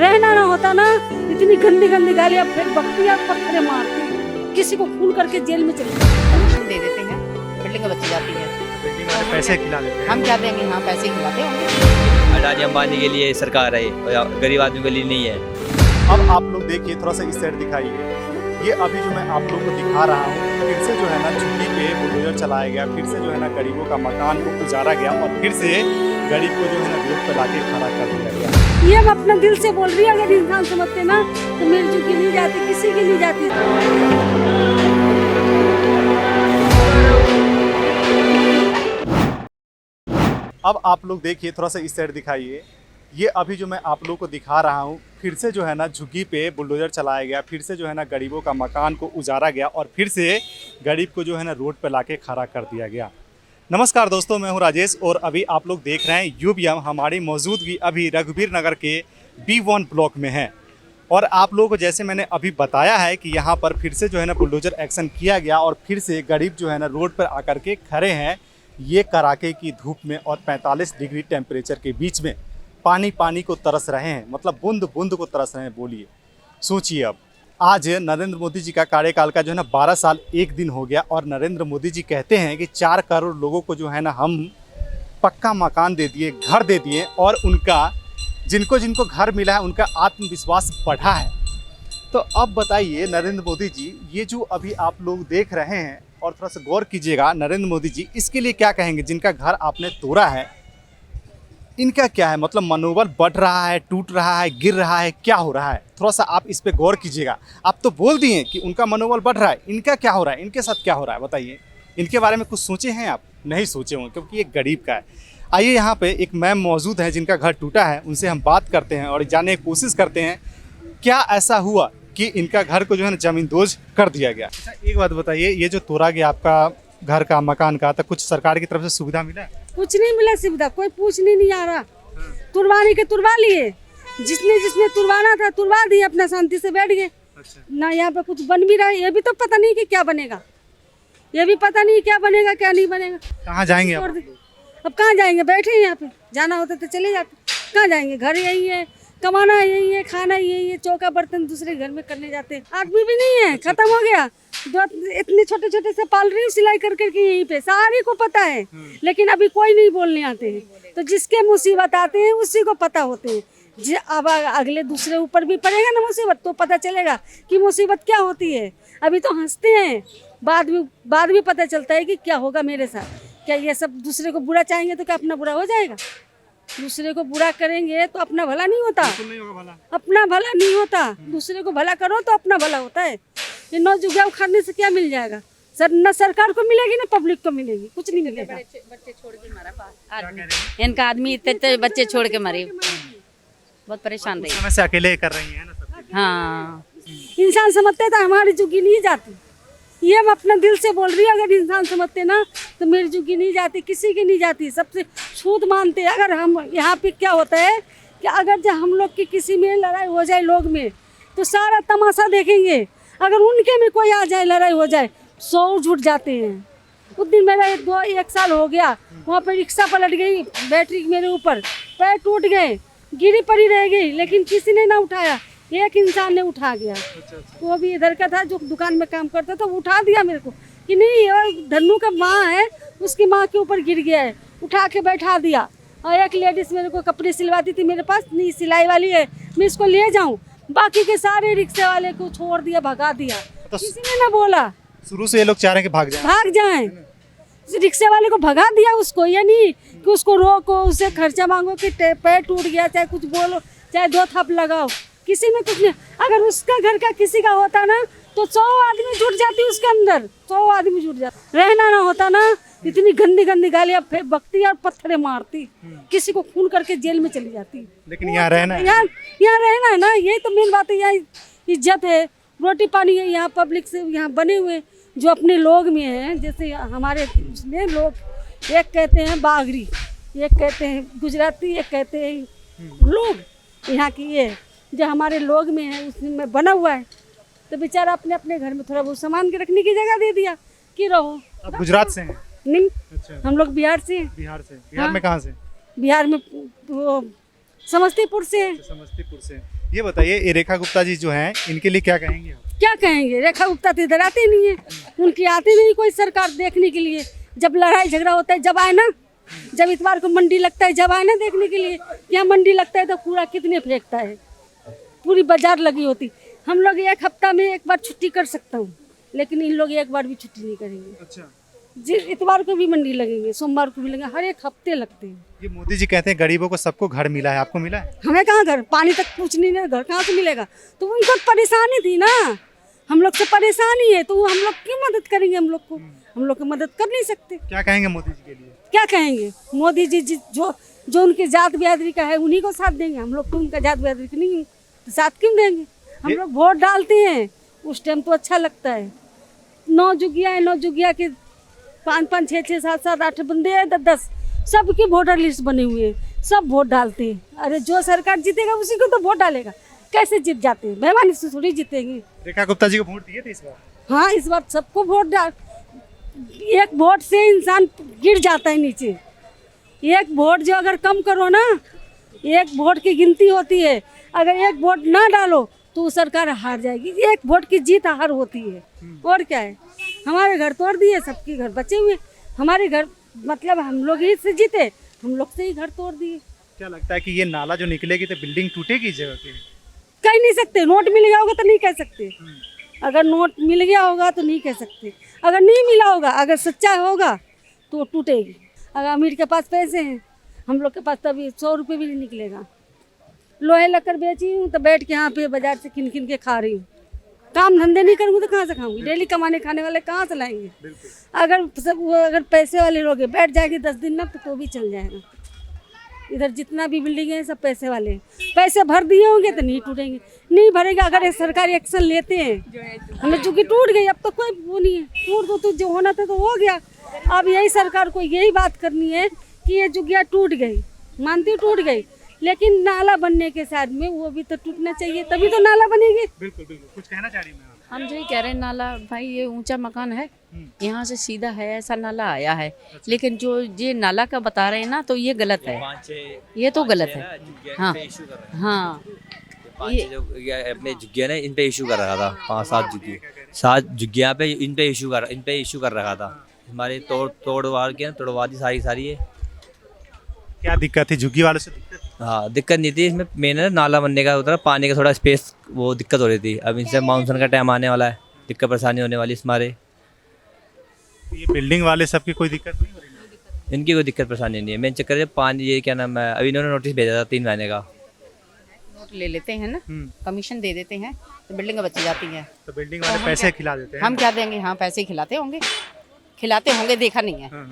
रहना ना होता ना, इतनी गंदी गंदी गालियाँ बकती और पत्थरे मारती, किसी को खून करके जेल में चले परमिशन दे देते हैं, बिल्डिंग बची जाती है। बिल्डिंग वाले पैसे खिला देते हैं। हम क्या देंगे? हाँ, पैसे ही खिलाते होंगे। अडानी अंबानी के लिए सरकार है और गरीब आदमी के लिए नहीं है। अब आप लोग देखिए, थोड़ा सा इस साइड दिखाइए। ये अभी जो मैं आप लोगों को दिखा रहा हूँ, फिर से जो है ना झुग्गी पे बुलडोजर चलाया गया, फिर से जो है ना गरीबों का मकान को उजारा गया और फिर से गरीब को जो है ना रोड पे लाके खड़ा कर दिया गया। ये मैं अपना दिल से बोल रही हूँ, अगर इंसान समझते ना तो मेरी झुग्गी नहीं जाती, किसी की नहीं जाती। अब आप लोग देखिए, थोड़ा सा इस साइड दिखाइए। ये अभी जो मैं आप लोगों को दिखा रहा हूँ, फिर से जो है ना झुग्गी पे बुलडोजर चलाया गया, फिर से जो है ना गरीबों का मकान को उजारा गया और फिर से गरीब को जो है ना रोड पे लाके खड़ा कर दिया गया। नमस्कार दोस्तों, मैं हूँ राजेश और अभी आप लोग देख रहे हैं यूबीएम। हमारी मौजूदगी अभी रघुवीर नगर के B1 ब्लॉक में है और आप लोगों को जैसे मैंने अभी बताया है कि यहाँ पर फिर से जो है ना बुलडोजर एक्शन किया गया और फिर से गरीब जो है ना रोड पर आकर के खड़े हैं, ये कड़ाके की धूप में और 45 डिग्री टेम्परेचर के बीच में पानी को तरस रहे हैं, मतलब बूंद बूंद को तरस रहे हैं। बोलिए, सोचिए। अब आज नरेंद्र मोदी जी का कार्यकाल का जो है ना 12 साल 1 दिन हो गया और नरेंद्र मोदी जी कहते हैं कि 4 करोड़ लोगों को जो है ना हम पक्का मकान दे दिए, घर दे दिए और उनका जिनको जिनको घर मिला है उनका आत्मविश्वास बढ़ा है। तो अब बताइए नरेंद्र मोदी जी, ये जो अभी आप लोग देख रहे हैं और थोड़ा सा गौर कीजिएगा, नरेंद्र मोदी जी इसके लिए क्या कहेंगे? जिनका घर आपने तोड़ा है, इनका क्या है? मतलब मनोबल बढ़ रहा है, टूट रहा है, गिर रहा है, क्या हो रहा है? थोड़ा सा आप इस पे गौर कीजिएगा। आप तो बोल दिए कि उनका मनोबल बढ़ रहा है, इनका क्या हो रहा है? इनके साथ क्या हो रहा है बताइए। इनके बारे में कुछ सोचे हैं आप? नहीं सोचे होंगे क्योंकि ये गरीब का है। आइए, यहाँ पे एक मैम मौजूद है जिनका घर टूटा है, उनसे हम बात करते हैं और जानने की कोशिश करते हैं क्या ऐसा हुआ कि इनका घर को जो है ना जमींदोज कर दिया गया। अच्छा, एक बात बताइए, ये जो तोड़ा गया आपका घर का मकान का, तो कुछ सरकार की तरफ से सुविधा मिला? कुछ नहीं मिला सुविधा, कोई पूछने नहीं आ रहा। तुरवाने के तुरवा लिए, जिसने तुरवाना था तुरवा दिए, अपना शांति से बैठ गए। अच्छा। ना यहाँ पे कुछ बन भी रहा है, ये भी तो पता नहीं कि क्या बनेगा, ये भी पता नहीं क्या बनेगा क्या नहीं बनेगा। कहाँ जाएंगे आप? अब कहाँ जाएंगे? बैठे हैं यहाँ पे, जाना होता तो चले जाते, कहाँ जाएंगे? घर यही है, कमाना यही है, खाना यही है, चौका बर्तन दूसरे घर में करने जाते हैं। आदमी भी नहीं है, खत्म हो गया। इतने छोटे छोटे से पाल रही हूँ सिलाई कर करके, यहीं पे सारे को पता है, लेकिन अभी कोई नहीं बोलने आते हैं। तो जिसके मुसीबत आते हैं उसी को पता होते हैं। अब अगले दूसरे ऊपर भी पड़ेगा ना मुसीबत, तो पता चलेगा कि मुसीबत क्या होती है। अभी तो हंसते हैं, बाद में पता चलता है कि क्या होगा मेरे साथ। क्या ये सब दूसरे को बुरा चाहेंगे तो क्या अपना बुरा हो जाएगा? दूसरे को बुरा करेंगे तो अपना भला नहीं होता, अपना भला नहीं होता। दूसरे को भला करो तो अपना भला होता है। ये 9 जुग्गा उखाड़ने से क्या मिल जाएगा? न सरकार को मिलेगी ना पब्लिक को मिलेगी, कुछ नहीं मिलेगा। बच्चे छोड़ के मरा इनका आदमी, इतने बच्चे छोड़ के मरे, बहुत परेशान रही। से अकेले कर रही है ना सब। हाँ, इंसान समझते तो हमारी झुग्गी नहीं जाती। ये मैं अपना दिल से बोल रही हूँ, अगर इंसान समझते ना तो मेरी झुग्गी नहीं जाती, किसी की नहीं जाती। सबसे छूत मानते। अगर हम यहाँ पे क्या होता है कि अगर जो हम लोग की किसी में लड़ाई हो जाए लोग में, तो सारा तमाशा देखेंगे। अगर उनके में कोई आ जाए, लड़ाई हो जाए, 100 जुट जाते हैं। उस दिन मेरा 1 साल हो गया, वहाँ पर रिक्शा पलट गई, बैटरी मेरे ऊपर, पैर टूट गए, गिरी पड़ी रह गई, लेकिन किसी ने ना उठाया। एक इंसान ने उठा गया। वो भी इधर का था जो दुकान में काम करता था, वो उठा दिया मेरे को कि नहीं, और धन्नू का माँ है, उसकी माँ के ऊपर गिर गया है, उठा के बैठा दिया। और एक लेडीज मेरे को कपड़े सिलवाती थी, मेरे पास नहीं सिलाई वाली है, मैं इसको ले जाऊं। बाकी के सारे रिक्शे वाले को छोड़ दिया, भगा दिया, तो किसी ने ना बोला। शुरू से ये लोग चाह रहे हैं कि भाग जाएं। रिक्शे वाले को भगा दिया उसको, ये नहीं कि उसको रोको, उससे खर्चा मांगो कि पैर टूट गया, चाहे कुछ बोलो, चाहे 2 थप लगाओ, किसी ने कुछ नहीं। अगर उसका घर का किसी का होता ना तो 100 आदमी जुट जाती उसके अंदर, 100 आदमी जुट जाते। रहना ना होता ना, इतनी गंदी गंदी गालियाँ बकती और पत्थरे मारती, किसी को खून करके जेल में चली जाती। लेकिन यहाँ रहना है, यहाँ रहना है ना, यही तो मेन बात है। यहाँ इज्जत है, रोटी पानी है, यहाँ पब्लिक से यहाँ बने हुए जो अपने लोग में हैं। जैसे हमारे उसमें लोग, एक कहते हैं बागड़ी, एक कहते हैं गुजराती, एक कहते हैं लोग। यहाँ की ये जो हमारे लोग में है उसमें बना हुआ है, तो बेचारा अपने अपने घर में थोड़ा बहुत सामान के रखने की जगह दे दिया कि रहो। आप गुजरात से हैं? नहीं, अच्छा। हम लोग बिहार से हैं। बिहार से? बिहार में कहाँ से? बिहार में वो समस्तीपुर से हैं। समस्तीपुर से। ये बताइए, ये रेखा गुप्ता जी जो हैं, इनके लिए क्या कहेंगे आप? क्या कहेंगे, रेखा गुप्ता तो इधर आती नहीं है, उनकी आती नहीं कोई सरकार देखने के लिए। जब लड़ाई झगड़ा होता है जब आए ना, जब इतवार को मंडी लगता है जब आए ना देखने के लिए। यहाँ मंडी लगता है तो कूड़ा कितने फेंकता है, पूरी बाजार लगी होती। हम लोग एक हफ्ता में एक बार छुट्टी कर सकता हूँ, लेकिन इन लोग एक बार भी छुट्टी नहीं करेंगे। अच्छा, जी, इतवार को भी मंडी लगेंगे, सोमवार को भी लगेंगे, हर एक हफ्ते लगते हैं। ये मोदी जी कहते हैं गरीबों को सबको घर मिला है, आपको मिला है? हमें कहाँ घर, पानी तक पूछ नहीं है, घर कहाँ से मिलेगा? तो उनको परेशानी थी ना, हम लोग से परेशानी है, तो वो हम लोग की मदद करेंगे? हम लोग को, हम लोग की मदद कर नहीं सकते। क्या कहेंगे मोदी जी के लिए? क्या कहेंगे, मोदी जी जो उनकी जात बिरादरी का है उन्हीं को साथ देंगे। हम लोग तो उनका जात बिरादरी का नहीं है, तो साथ क्यों देंगे? हम लोग वोट डालते हैं उस टाइम तो अच्छा लगता है। 9 जुगिया है, 9 जुगिया के 5-5, 6-6, 7-7, 8 बंदे हैं, 10-10 सबकी वोटर लिस्ट बनी हुई है, सब वोट डालते हैं। अरे जो सरकार जीतेगा उसी को तो वोट डालेगा, कैसे जीत जाते हैं? बेईमानी से थोड़ी जीतेंगे। रेखा गुप्ता जी को वोट दिए थे इस बार? हाँ, इस बार सबको वोट डाल, एक वोट से इंसान गिर जाता है नीचे। एक वोट जो अगर कम करो ना, एक वोट की गिनती होती है, अगर एक वोट ना डालो तो सरकार हार जाएगी। एक वोट की जीत हार होती है, और क्या है? हमारे घर तोड़ दिए, सबके घर बचे हुए, हमारे घर मतलब हम लोग ही से जीते, हम लोग से ही घर तोड़ दिए। क्या लगता है कि ये नाला जो निकलेगी तो बिल्डिंग टूटेगी इस जगह की? कह नहीं सकते, नोट मिल गया होगा तो नहीं कह सकते। अगर नोट मिल गया होगा तो नहीं कह सकते, अगर नहीं मिला होगा, अगर सच्चा होगा तो टूटेगी। अगर अमीर के पास पैसे हैं, हम लोग के पास तभी 100 रुपये भी नहीं निकलेगा। लोहे लकड़ बेची हूँ तो बैठ के यहाँ पे बाजार से किन किन के खा रही हूँ। काम धंधे नहीं करूँगी तो कहाँ से खाऊंगी? डेली कमाने खाने वाले कहाँ से लाएंगे? अगर पैसे वाले लोग हैं, बैठ जाएगी 10 दिन ना तो भी चल जाएगा। इधर जितना भी बिल्डिंग है सब पैसे वाले हैं, पैसे भर दिए होंगे तो नहीं टूटेंगे, नहीं भरेगा। अगर सरकारी एक्शन लेते हैं, हमें चूँकि टूट गई, अब तो कोई वो नहीं है, टूट तो जो होना था तो हो गया। अब यही सरकार को यही बात करनी है कि ये जुगिया टूट गई, मानती टूट गई, लेकिन नाला बनने के साथ में वो भी तो टूटना चाहिए, तभी तो नाला बनेगी। बिल्कुल बिल्कुल, कुछ कहना चाह रही मैं? हम जो ही कह रहे हैं, नाला भाई ये ऊंचा मकान है, यहाँ से सीधा है, ऐसा नाला आया है। लेकिन जो ये नाला का बता रहे हैं ना, तो ये गलत है, ये तो गलत है। हाँ हाँ, अपने झुग्गिया ने इन पे इशू कर रखा था, 5-7 झुग्गिया पे इन पे इशू कर रखा था। हमारे तोड़वाड़ के तोड़वा दी सारी है। क्या दिक्कत थी झुग्गी वालों से? दिक्कत? हाँ, दिक्कत नहीं थी इसमें, मेन है नाला बनने का उधर पानी का थोड़ा स्पेस वो दिक्कत हो रही थी। अब इनसे मानसून का टाइम आने वाला है, दिक्कत परेशानी होने वाली इस मारे। ये बिल्डिंग वाले सबकी कोई दिक्कत नहीं हो रही? इनकी कोई दिक्कत परेशानी नहीं है। मेन चक्कर है पानी, ये क्या नाम है, अभी इन्होंने नोटिस भेजा था 3 महीने का। नोट ले लेते हैं ना, कमीशन दे देते हैं तो बिल्डिंग बच जाती है। तो बिल्डिंग वाले पैसे खिला देते हैं? हम क्या देंगे? हाँ, पैसे ही खिलाते होंगे, देखा नहीं है।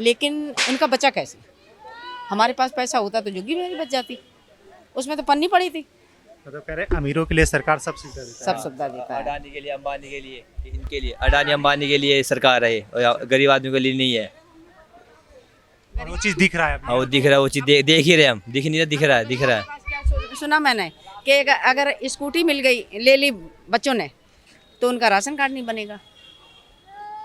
लेकिन इनका बचा कैसे? हमारे पास पैसा होता तो जुग्गी मेरी बच जाती, उसमें तो पन्नी पड़ी थी। मतलब कह रहे अमीरों के लिए सरकार सब सुविधा देता है। सब सुविधा देता है। अडानी के लिए, अंबानी के लिए, इनके लिए, अडानी अंबानी के लिए सरकार है, और गरीब आदमी के लिए नहीं है। और वो चीज़ दिख रहा है? हाँ, वो दिख रहा है, वो चीज़ देख ही रहे हम, दिख नहीं रहा, दिख रहा है। सुना मैंने कि अगर स्कूटी मिल गई, ले ली बच्चों ने, तो उनका राशन कार्ड नहीं बनेगा।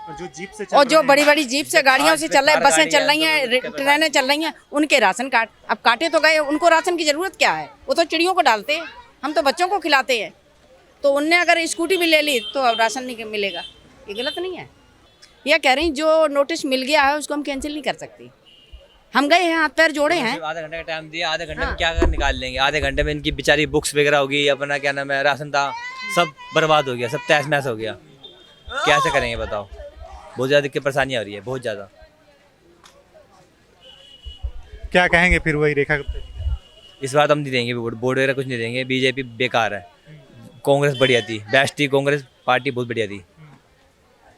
और जो जीप से और जो बड़ी बड़ी जीप से गाड़ियों से चल रहे, बसें चल रही हैं, ट्रेनें चल रही हैं, उनके राशन कार्ड अब काटे तो गए, उनको राशन की ज़रूरत क्या है? वो तो चिड़ियों को डालते हैं, हम तो बच्चों को खिलाते हैं। तो उनने अगर स्कूटी भी ले ली तो अब राशन नहीं मिलेगा, ये गलत नहीं है। यह कह रही जो नोटिस मिल गया है उसको हम कैंसिल नहीं कर सकते। हम गए हैं, हाथ पैर जोड़े हैं। आधा घंटे का टाइम दिया, आधे घंटे में क्या कर निकाल लेंगे? आधे घंटे में इनकी बेचारी बुक्स वगैरह होगी, अपना क्या नाम है, राशन था, सब बर्बाद हो गया, सब तहस महस हो गया। कैसे करेंगे बताओ? बहुत ज़्यादा दिक्कत परेशानी हो रही है, बहुत ज़्यादा। क्या कहेंगे फिर वही रेखा गुप्ता जी? इस बार तो हम नहीं देंगे वोट वगैरह, कुछ नहीं देंगे। बीजेपी बेकार है, कांग्रेस बढ़िया थी, बेस्ट थी, कांग्रेस पार्टी बहुत बढ़िया थी।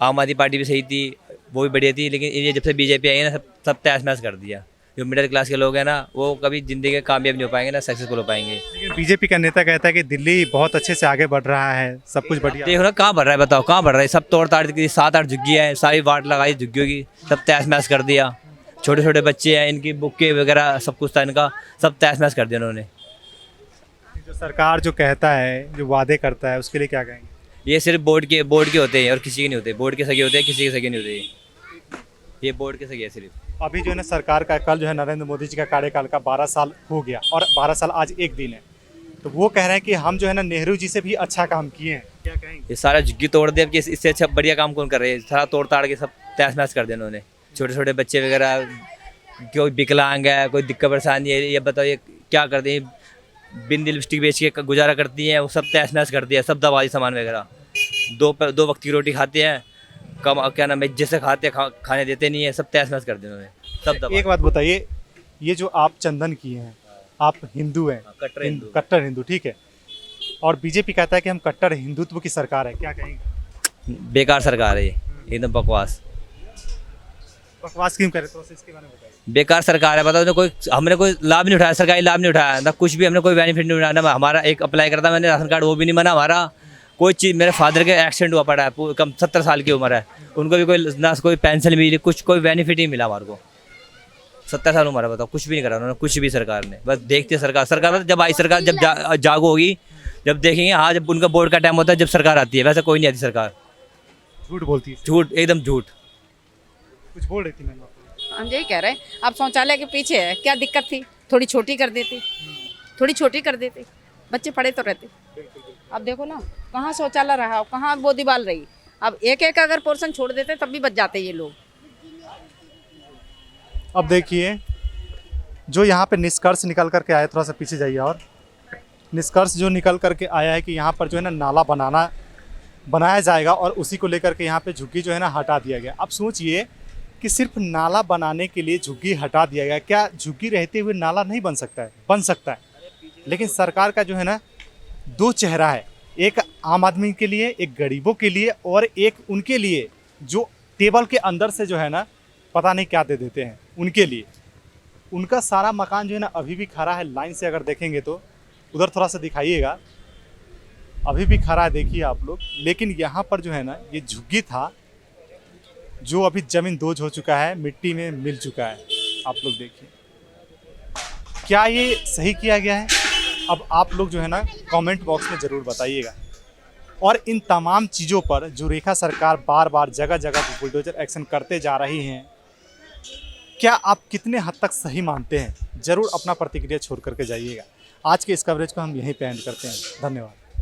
आम आदमी पार्टी भी सही थी, वो भी बढ़िया थी, लेकिन ये जब से बीजेपी आई है ना, सब तहस महस कर दिया। जो मिडिल क्लास के लोग हैं ना, वो कभी जिंदगी में कामयाब नहीं हो पाएंगे ना, सक्सेसफुल हो पाएंगे। लेकिन बीजेपी का नेता कहता है कि दिल्ली बहुत अच्छे से आगे बढ़ रहा है, सब कुछ बढ़िया। देखो ना कहाँ बढ़ रहा है, बताओ कहाँ बढ़ रहा है? सब तोड़ ताड़ दी, 7-8 झुग्गी है, सारी वाट लगाई झुग्गियों की, सब तहस महस कर दिया। छोटे छोटे बच्चे हैं, इनकी बुकें वगैरह सब कुछ था इनका, सब तहस महस कर दिया उन्होंने। जो सरकार जो कहता है, जो वादे करता है, उसके लिए क्या कहेंगे? ये सिर्फ बोर्ड के होते हैं और किसी के नहीं होते। बोर्ड के सगे होते हैं, किसी के सगे नहीं होते। ये बोर्ड के सगे है सिर्फ। अभी जो है ना सरकार का कल जो है नरेंद्र मोदी जी का कार्यकाल का 12 साल हो गया और 12 साल आज एक दिन है, तो वो कह रहे हैं कि हम जो है ना नेहरू जी से भी अच्छा काम किए हैं, क्या कहेंगे? ये सारा झुग्गी तोड़ दे, अब कि इससे अच्छा बढ़िया काम कौन कर रहे हैं? सारा तोड़ ताड़ के सब तहस नहस कर दिया उन्होंने। छोटे छोटे बच्चे वगैरह, कोई विकलांग है, कोई दिक्कत परेशानी है, ये बताओ ये क्या करते हैं? बिन लिपस्टिक बेच के गुजारा करती हैं, वो सब तहस नहस कर दिया, सब दवाई सामान वगैरह। दो वक्त की रोटी खाते हैं, कम क्या नाम है जिससे खाते हैं खाने देते नहीं है, सब तहस नहस कर दिया उन्होंने, सब दवा। एक बात बताइए, ये जो आप चंदन किए हैं, आप हिंदू हैं, कट्टर हिंदू, ठीक है, और बीजेपी कहता है कि हम कट्टर हिंदुत्व की सरकार है, क्या कहेंगे? बेकार सरकार है ये, एकदम बकवास। बकवास क्यों करे, तो इसके बारे में बताइए। बेकार सरकार है, बताओ कोई हमने कोई लाभ नहीं उठाया, सरकारी लाभ नहीं उठाया ना, कुछ भी हमने कोई बेनिफिट नहीं उठाया ना। हमारा एक अप्लाई करता मैंने राशन कार्ड, वो भी नहीं बना हमारा। कोई चीज़, मेरे फादर के एक्सीडेंट हुआ पड़ा है, कम 70 साल की उम्र है, उनको भी कोई ना कोई पेंशन मिली, कुछ कोई बेनिफिट नहीं मिला हमारे को। 70 साल उम्र है, बताओ, कुछ भी नहीं करा उन्होंने, कुछ भी सरकार ने। बस देखते सरकार जब आई, सरकार जब जागो होगी, जब देखेंगे। हाँ, जब उनका बोर्ड का टाइम होता है, जब सरकार आती है, वैसे कोई नहीं आती सरकार। झूठ बोलती है, झूठ, एकदम झूठ। कुछ बोल रही थी मैम? हम यही कह रहे हैं, अब शौचालय के पीछे है, क्या दिक्कत थी? थोड़ी छोटी कर देती, थोड़ी छोटी कर देती, बच्चे पढ़े तो रहते। अब देखो ना, कहाँ शौचालय रहा, कहाँ वो दीवार रही। अब एक एक अगर पोर्शन छोड़ देते तब भी बच जाते ये लोग। अब देखिए, जो यहाँ पे निष्कर्ष निकल करके आया, थोड़ा सा पीछे जाइए, और निष्कर्ष जो निकल करके आया है कि यहाँ पर जो है ना नाला बनाया जाएगा और उसी को लेकर के यहाँ पे झुग्गी जो है ना हटा दिया गया। अब सोचिए कि सिर्फ नाला बनाने के लिए झुग्गी हटा दिया गया, क्या झुग्गी रहते हुए नाला नहीं बन सकता है? बन सकता है, लेकिन सरकार का जो है ना दो चेहरा है, एक आम आदमी के लिए, एक गरीबों के लिए, और एक उनके लिए जो टेबल के अंदर से जो है ना पता नहीं क्या दे देते हैं, उनके लिए। उनका सारा मकान जो है ना अभी भी खड़ा है, लाइन से अगर देखेंगे तो उधर थोड़ा सा दिखाइएगा, अभी भी खड़ा है, देखिए आप लोग। लेकिन यहाँ पर जो है ना ये झुग्गी था, जो अभी ज़मीन दोज हो चुका है, मिट्टी में मिल चुका है। आप लोग देखिए, क्या ये सही किया गया है? अब आप लोग जो है ना कमेंट बॉक्स में ज़रूर बताइएगा। और इन तमाम चीज़ों पर जो रेखा सरकार बार बार जगह जगह पर बुलडोजर एक्शन करते जा रही हैं, क्या आप कितने हद तक सही मानते हैं? ज़रूर अपना प्रतिक्रिया छोड़ करके जाइएगा। आज के इस कवरेज को हम यहीं पे एंड करते हैं। धन्यवाद।